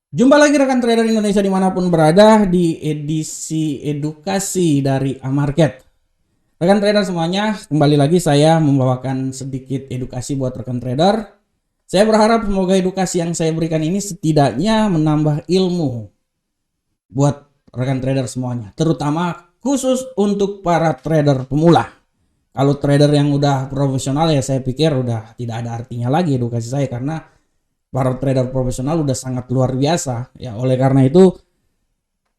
Jumpa lagi rekan trader Indonesia dimanapun berada di edisi edukasi dari Amarket. Rekan trader semuanya, kembali lagi saya membawakan sedikit edukasi buat rekan trader. Saya berharap semoga edukasi yang saya berikan ini setidaknya menambah ilmu buat rekan trader semuanya, terutama khusus untuk para trader pemula. Kalau trader yang udah profesional ya saya pikir udah tidak ada artinya lagi edukasi saya, karena para trader profesional udah sangat luar biasa ya. Oleh karena itu,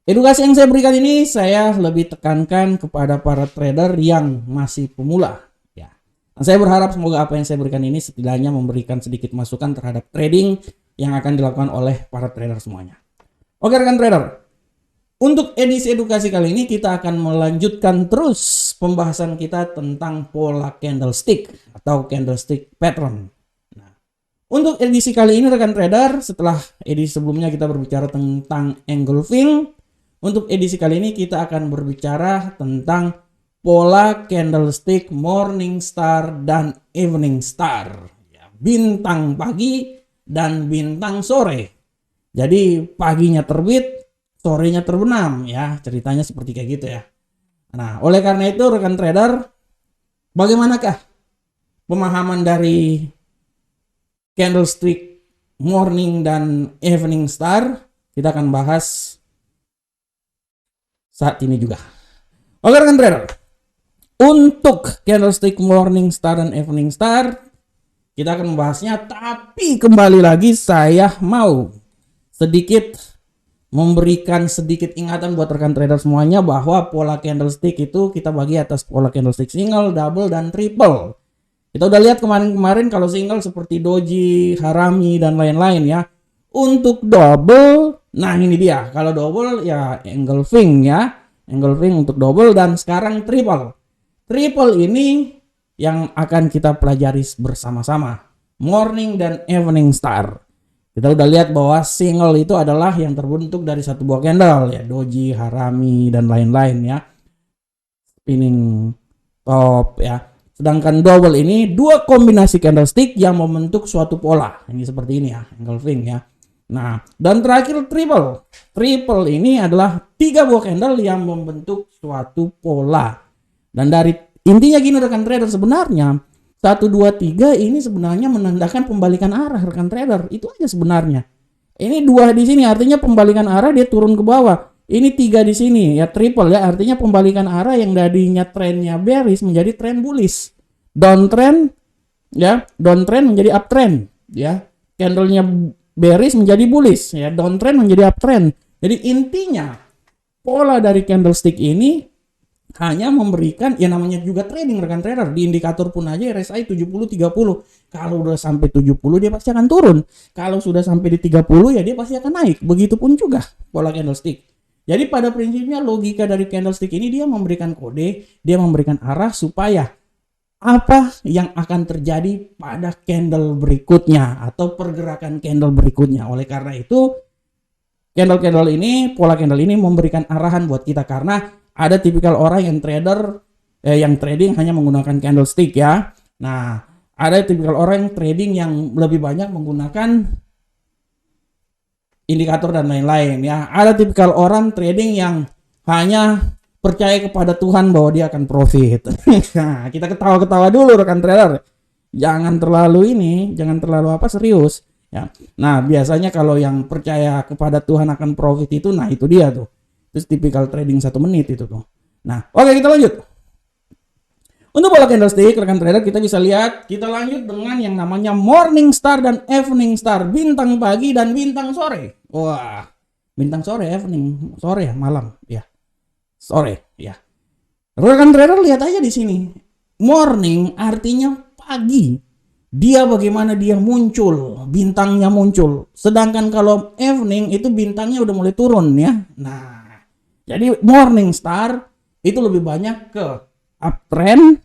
edukasi yang saya berikan ini saya lebih tekankan kepada para trader yang masih pemula ya. Dan saya berharap semoga apa yang saya berikan ini setidaknya memberikan sedikit masukan terhadap trading yang akan dilakukan oleh para trader semuanya. Oke rekan trader, untuk edisi edukasi kali ini kita akan melanjutkan terus pembahasan kita tentang pola candlestick atau candlestick pattern. Untuk edisi kali ini rekan trader, setelah edisi sebelumnya kita berbicara tentang engulfing, untuk edisi kali ini kita akan berbicara tentang pola candlestick morning star dan evening star, bintang pagi dan bintang sore. Jadi paginya terbit, sorenya terbenam ya, ceritanya seperti kayak gitu ya. Nah, oleh karena itu rekan trader, bagaimanakah pemahaman dari candlestick morning dan evening star? Kita akan bahas saat ini juga. Oke rekan trader, untuk candlestick morning star dan evening star kita akan membahasnya, tapi kembali lagi saya mau sedikit memberikan sedikit ingatan buat rekan trader semuanya bahwa pola candlestick itu kita bagi atas pola candlestick single, double, dan triple. Kita udah lihat kemarin-kemarin kalau single seperti doji, harami, dan lain-lain ya. Untuk double, nah ini dia. Kalau double ya engulfing ya. Engulfing untuk double, dan sekarang triple. Triple ini yang akan kita pelajari bersama-sama. Morning dan evening star. Kita udah lihat bahwa single itu adalah yang terbentuk dari satu buah candle ya. Doji, harami, dan lain-lain ya. Spinning top ya. Sedangkan double ini dua kombinasi candlestick yang membentuk suatu pola. Ini seperti ini ya, engulfing ya. Nah, dan terakhir triple. Triple ini adalah tiga buah candle yang membentuk suatu pola. Dan dari intinya gini rekan trader, sebenarnya 1, 2, 3 ini sebenarnya menandakan pembalikan arah rekan trader. Itu aja sebenarnya. Ini dua di sini artinya pembalikan arah, dia turun ke bawah. Ini 3 di sini ya, triple ya, artinya pembalikan arah yang tadinya trennya bearish menjadi tren bullish. Downtrend ya, downtrend menjadi uptrend ya. Candlenya bearish menjadi bullish ya, downtrend menjadi uptrend. Jadi intinya pola dari candlestick ini hanya memberikan ya, namanya juga trading rekan trader. Di indikator pun aja RSI 70-30. Kalau udah sampai 70 dia pasti akan turun. Kalau sudah sampai di 30 ya dia pasti akan naik. Begitupun juga pola candlestick. Jadi pada prinsipnya logika dari candlestick ini dia memberikan kode, dia memberikan arah supaya apa yang akan terjadi pada candle berikutnya atau pergerakan candle berikutnya. Oleh karena itu candle-candle ini, pola candle ini memberikan arahan buat kita, karena ada tipikal orang yang yang trading hanya menggunakan candlestick ya. Nah, ada tipikal orang yang trading yang lebih banyak menggunakan indikator dan lain-lain ya. Ada tipikal orang trading yang hanya percaya kepada Tuhan bahwa dia akan profit. Nah, kita ketawa-ketawa dulu rekan trader. Jangan terlalu serius ya. Nah, biasanya kalau yang percaya kepada Tuhan akan profit itu, nah itu dia tuh. Terus tipikal trading 1 menit itu tuh. Nah, oke kita lanjut. Untuk pola candlestick rekan trader kita bisa lihat, kita lanjut dengan yang namanya morning star dan evening star, bintang pagi dan bintang sore. Wah, bintang sore, evening, sore ya, malam ya. Sore ya. Rekan trader lihat aja di sini. Morning artinya pagi. Dia bagaimana dia muncul, bintangnya muncul. Sedangkan kalau evening itu bintangnya udah mulai turun ya. Nah, jadi morning star itu lebih banyak ke uptrend,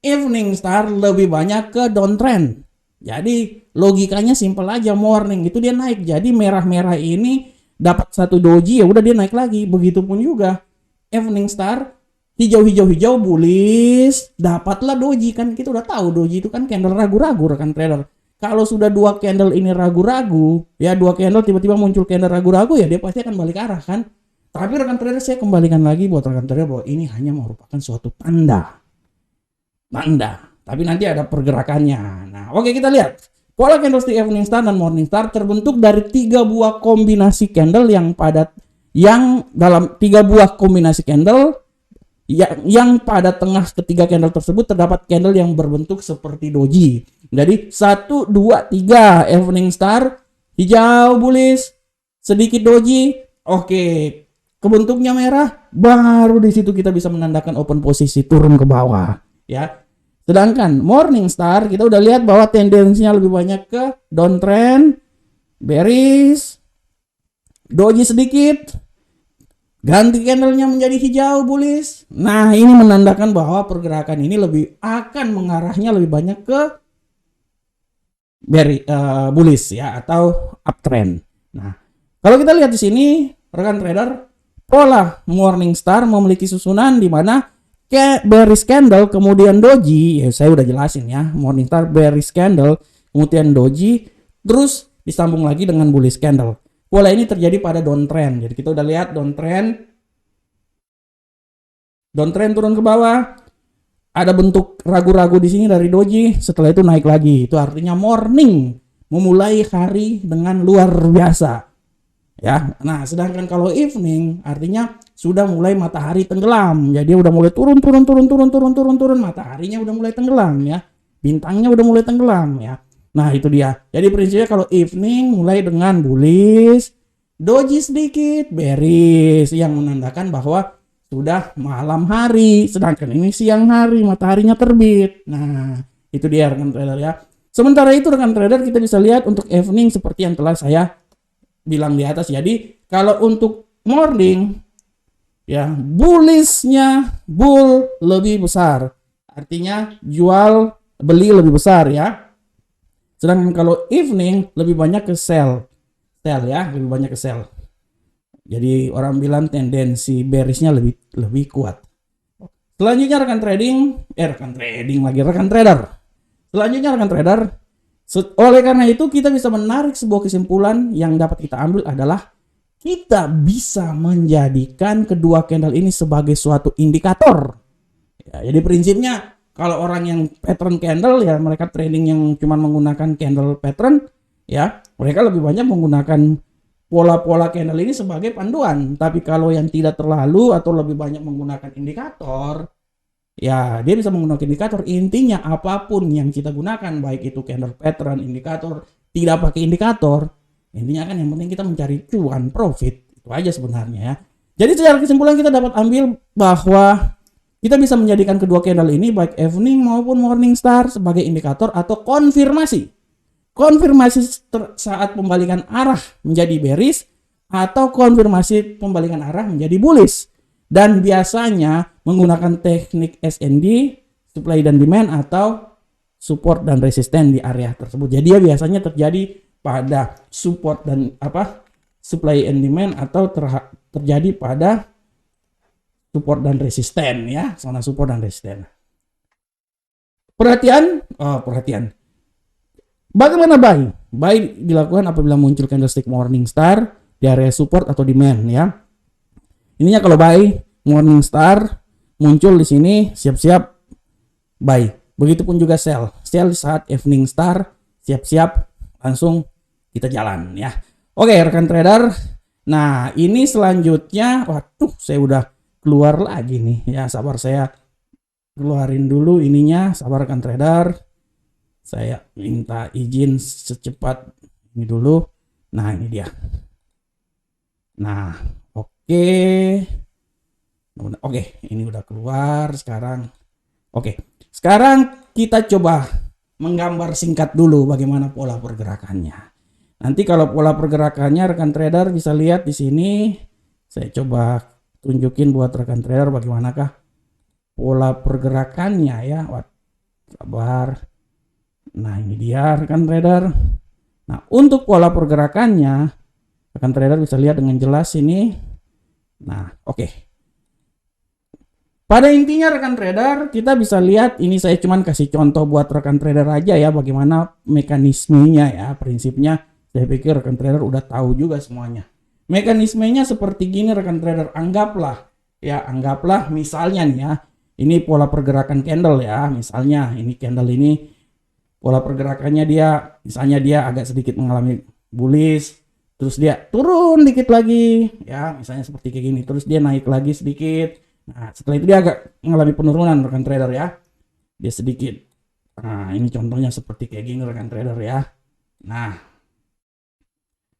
evening star lebih banyak ke downtrend. Jadi logikanya simpel aja, morning itu dia naik. Jadi merah-merah ini dapat satu doji ya udah dia naik lagi. Begitupun juga evening star, hijau-hijau bullish, dapatlah doji. Kan kita udah tahu doji itu kan candle ragu-ragu rekan trader. kalau sudah dua candle ini ragu-ragu, ya dua candle tiba-tiba muncul candle ragu-ragu, ya dia pasti akan balik arah kan. Tapi rekan trader, saya kembalikan lagi buat rekan trader bahwa ini hanya merupakan suatu tanda. Tapi nanti ada pergerakannya. Nah, oke, kita lihat. Pola candlestick evening star dan morning star terbentuk dari 3 buah kombinasi candle yang padat, yang dalam 3 buah kombinasi candle yang pada tengah ketiga candle tersebut terdapat candle yang berbentuk seperti doji. Jadi 1, 2, 3 evening star, hijau bullish, sedikit doji. Oke, kebentuknya merah, baru di situ kita bisa menandakan open posisi turun ke bawah, ya. Sedangkan morning star kita udah lihat bahwa tendensinya lebih banyak ke downtrend, bearish, doji sedikit, ganti candlenya menjadi hijau bullish. Nah, ini menandakan bahwa pergerakan ini akan mengarahnya lebih banyak ke bullish, ya, atau uptrend. Nah, kalau kita lihat di sini rekan trader, pola morning star memiliki susunan di mana bearish candle kemudian doji, ya saya udah jelasin ya, morning star bearish candle kemudian doji terus disambung lagi dengan bullish candle. Pola ini terjadi pada downtrend. Jadi kita udah lihat downtrend turun ke bawah, ada bentuk ragu-ragu di sini dari doji, setelah itu naik lagi. Itu artinya morning, memulai hari dengan luar biasa. Ya, nah sedangkan kalau evening artinya sudah mulai matahari tenggelam. Jadi udah mulai turun, mataharinya udah mulai tenggelam, ya. Bintangnya udah mulai tenggelam, ya. Nah, itu dia. Jadi prinsipnya kalau evening mulai dengan bullish, doji sedikit, bearish, yang menandakan bahwa sudah malam hari. Sedangkan ini siang hari, mataharinya terbit. Nah, itu dia rekan trader, ya. Sementara itu rekan trader, kita bisa lihat untuk evening seperti yang telah saya bilang di atas. Jadi kalau untuk morning, ya, bullishnya bull lebih besar, artinya jual beli lebih besar, ya. Sedangkan kalau evening lebih banyak ke sell, ya, lebih banyak ke sell. Jadi orang bilang tendensi bearishnya lebih kuat. Selanjutnya rekan trader. Selanjutnya rekan trader, oleh karena itu kita bisa menarik sebuah kesimpulan yang dapat kita ambil adalah kita bisa menjadikan kedua candle ini sebagai suatu indikator. Ya, jadi prinsipnya kalau orang yang pattern candle, ya mereka trading yang cuma menggunakan candle pattern, ya mereka lebih banyak menggunakan pola-pola candle ini sebagai panduan. Tapi kalau yang tidak terlalu atau lebih banyak menggunakan indikator, ya dia bisa menggunakan indikator. Intinya apapun yang kita gunakan, baik itu candle pattern, indikator, tidak pakai indikator, intinya kan yang penting kita mencari cuan, profit. Itu aja sebenarnya, ya. Jadi secara kesimpulan kita dapat ambil bahwa kita bisa menjadikan kedua candle ini baik evening maupun morning star sebagai indikator atau konfirmasi saat pembalikan arah menjadi bearish atau konfirmasi pembalikan arah menjadi bullish. Dan biasanya menggunakan teknik SND, supply dan demand, atau support dan resisten di area tersebut. Jadi dia biasanya terjadi pada support dan supply and demand, atau terjadi pada support dan resisten, ya, zona support dan resisten. Perhatian. Bagaimana buy? Buy dilakukan apabila muncul candlestick morning star di area support atau demand, ya. Ininya kalau buy morning star muncul di sini, siap-siap buy. Begitupun juga sell saat evening star, siap-siap langsung kita jalan, ya. Oke rekan trader. Nah ini selanjutnya, waduh saya udah keluar lagi nih, ya. Sabar, saya keluarin dulu ininya, sabar rekan trader. Saya minta izin secepat ini dulu. Nah ini dia. Nah oke, ini udah keluar sekarang. Oke, sekarang kita coba menggambar singkat dulu bagaimana pola pergerakannya. Nanti kalau pola pergerakannya rekan trader bisa lihat di sini. Saya coba tunjukin buat rekan trader bagaimanakah pola pergerakannya, ya. Sabar. Nah ini dia rekan trader. Nah untuk pola pergerakannya rekan trader bisa lihat dengan jelas ini. Nah oke. Pada intinya rekan trader, kita bisa lihat ini saya cuman kasih contoh buat rekan trader aja ya bagaimana mekanismenya ya, prinsipnya saya pikir rekan trader udah tahu juga semuanya. Mekanismenya seperti gini rekan trader, anggaplah misalnya nih ya, ini pola pergerakan candle ya, misalnya ini candle ini pola pergerakannya dia misalnya dia agak sedikit mengalami bullish, terus dia turun dikit lagi ya, misalnya seperti kayak gini, terus dia naik lagi sedikit. Nah, setelah itu dia agak mengalami penurunan rekan trader ya. Dia sedikit. Nah, ini contohnya seperti kayak gini rekan trader ya. Nah,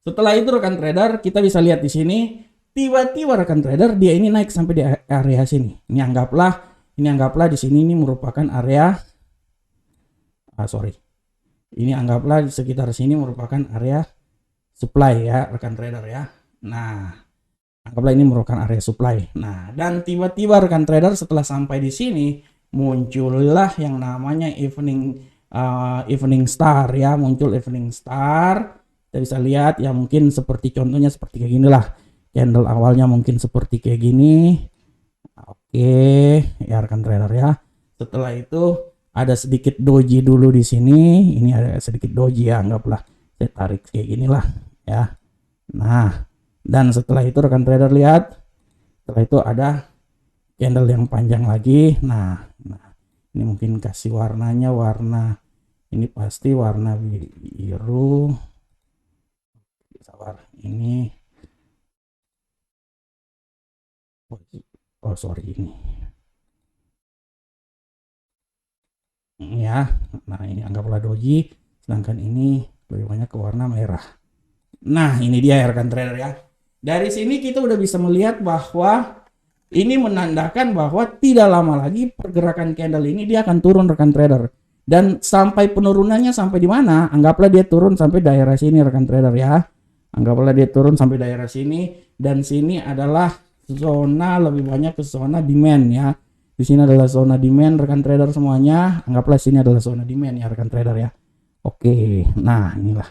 setelah itu rekan trader kita bisa lihat di sini tiba-tiba rekan trader dia ini naik sampai di area sini. Ini anggaplah di sini ini merupakan area Ini anggaplah di sekitar sini merupakan area supply ya rekan trader ya. Nah, anggaplah ini merupakan area supply. Nah, dan tiba-tiba rekan trader setelah sampai di sini muncullah yang namanya evening star ya, muncul evening star. Kita bisa lihat ya, mungkin seperti contohnya seperti kayak gini lah. Candle awalnya mungkin seperti kayak gini. Oke, ya rekan trader ya. Setelah itu ada sedikit doji dulu di sini. Ini ada sedikit doji ya, anggaplah saya tarik kayak gini lah ya. Nah, dan setelah itu rekan trader lihat, setelah itu ada candle yang panjang lagi. Nah ini mungkin kasih warnanya, ini pasti warna biru. Sabar, ini ini ya. Nah, ini anggaplah doji, sedangkan ini lebih banyak ke warna merah. Nah, ini dia ya rekan trader ya. Dari sini kita udah bisa melihat bahwa ini menandakan bahwa tidak lama lagi pergerakan candle ini dia akan turun rekan trader. Dan sampai penurunannya sampai di mana? Anggaplah dia turun sampai daerah sini rekan trader ya. Anggaplah dia turun sampai daerah sini, dan sini adalah zona, lebih banyak ke zona demand ya. Di sini adalah zona demand rekan trader semuanya. Anggaplah sini adalah zona demand ya rekan trader ya. Oke, nah inilah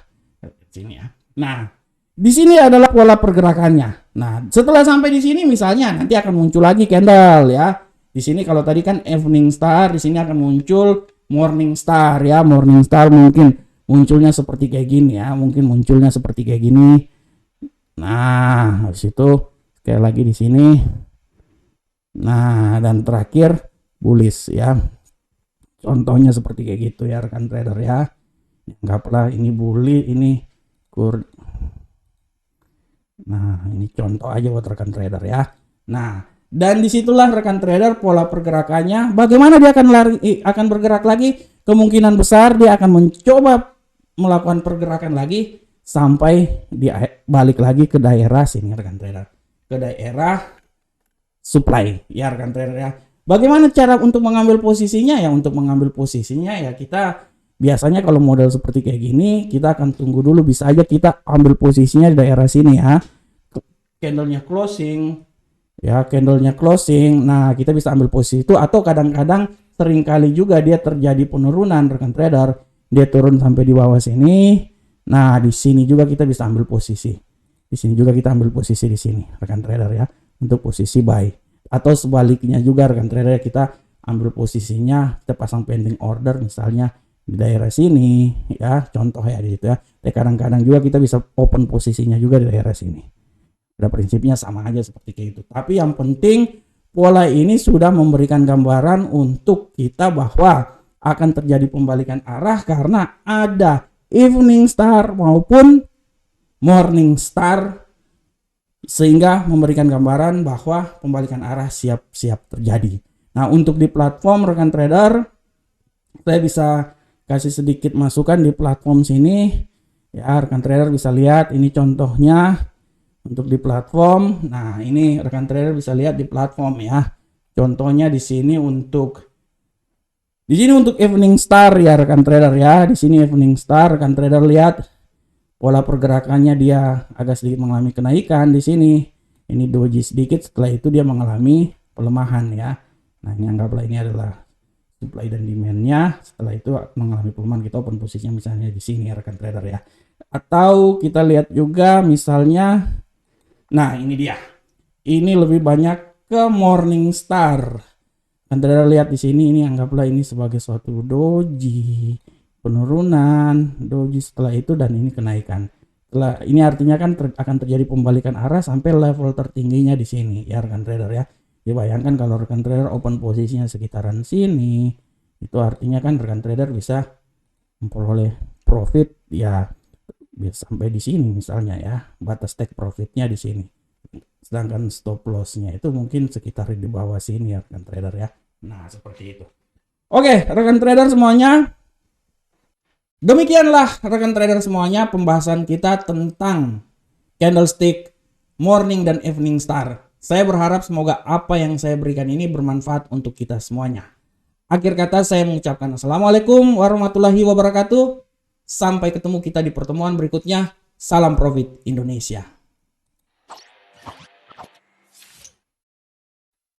sini ya. Nah, di sini adalah pola pergerakannya. Nah, setelah sampai di sini misalnya nanti akan muncul lagi candle ya. Di sini kalau tadi kan evening star, di sini akan muncul morning star ya. Morning star mungkin munculnya seperti kayak gini ya. Mungkin munculnya seperti kayak gini. Nah, habis itu sekali lagi di sini. Nah, dan terakhir bullish ya. Contohnya seperti kayak gitu ya rekan trader ya. Anggaplah ini bullish, ini Nah, ini contoh aja buat rekan trader ya. Nah, dan disitulah rekan trader pola pergerakannya. Bagaimana dia akan bergerak lagi? Kemungkinan besar dia akan mencoba melakukan pergerakan lagi sampai dia balik lagi ke daerah sini rekan trader, ke daerah supply ya rekan trader ya. Bagaimana cara untuk mengambil posisinya ya? Untuk mengambil posisinya ya kita biasanya kalau model seperti kayak gini kita akan tunggu dulu, bisa aja kita ambil posisinya di daerah sini ya. Candlenya closing ya, candlenya closing. Nah, kita bisa ambil posisi itu, atau kadang-kadang seringkali juga dia terjadi penurunan rekan trader, dia turun sampai di bawah sini. Nah, di sini juga kita bisa ambil posisi. Di sini juga kita ambil posisi di sini rekan trader ya, untuk posisi buy. Atau sebaliknya juga rekan trader, kita ambil posisinya, kita pasang pending order misalnya di daerah sini ya, contoh ya di situ ya. Kadang-kadang juga kita bisa open posisinya juga di daerah sini. Pada prinsipnya sama aja seperti kayak itu. Tapi yang penting pola ini sudah memberikan gambaran untuk kita bahwa akan terjadi pembalikan arah karena ada evening star maupun morning star, sehingga memberikan gambaran bahwa pembalikan arah siap-siap terjadi. Nah, untuk di platform rekan trader, saya bisa kasih sedikit masukan di platform sini ya, rekan trader bisa lihat ini contohnya untuk di platform. Nah, ini rekan trader bisa lihat di platform ya, contohnya di sini untuk evening star ya rekan trader ya. Di sini evening star, rekan trader lihat pola pergerakannya, dia agak sedikit mengalami kenaikan di sini. Ini doji sedikit, setelah itu dia mengalami pelemahan ya. Nah, ini anggaplah ini adalah supply dan demand-nya. Setelah itu mengalami pelemahan, kita open posisinya misalnya di sini ya rekan trader ya. Atau kita lihat juga misalnya, nah ini dia. Ini lebih banyak ke morning star. Kan trader lihat di sini, ini anggaplah ini sebagai suatu doji, penurunan, doji setelah itu, dan ini kenaikan. Setelah ini artinya kan akan terjadi pembalikan arah sampai level tertingginya di sini ya rekan trader ya. Jadi bayangkan kalau rekan trader open posisinya sekitaran sini, itu artinya kan rekan trader bisa memperoleh profit ya bisa sampai di sini misalnya ya, batas take profitnya di sini. Sedangkan stop lossnya itu mungkin sekitar di bawah sini ya rekan trader ya. Nah, seperti itu. Oke, rekan trader semuanya. Demikianlah rekan trader semuanya pembahasan kita tentang candlestick morning dan evening star. Saya berharap semoga apa yang saya berikan ini bermanfaat untuk kita semuanya. Akhir kata saya mengucapkan Assalamualaikum warahmatullahi wabarakatuh. Sampai ketemu kita di pertemuan berikutnya. Salam profit Indonesia.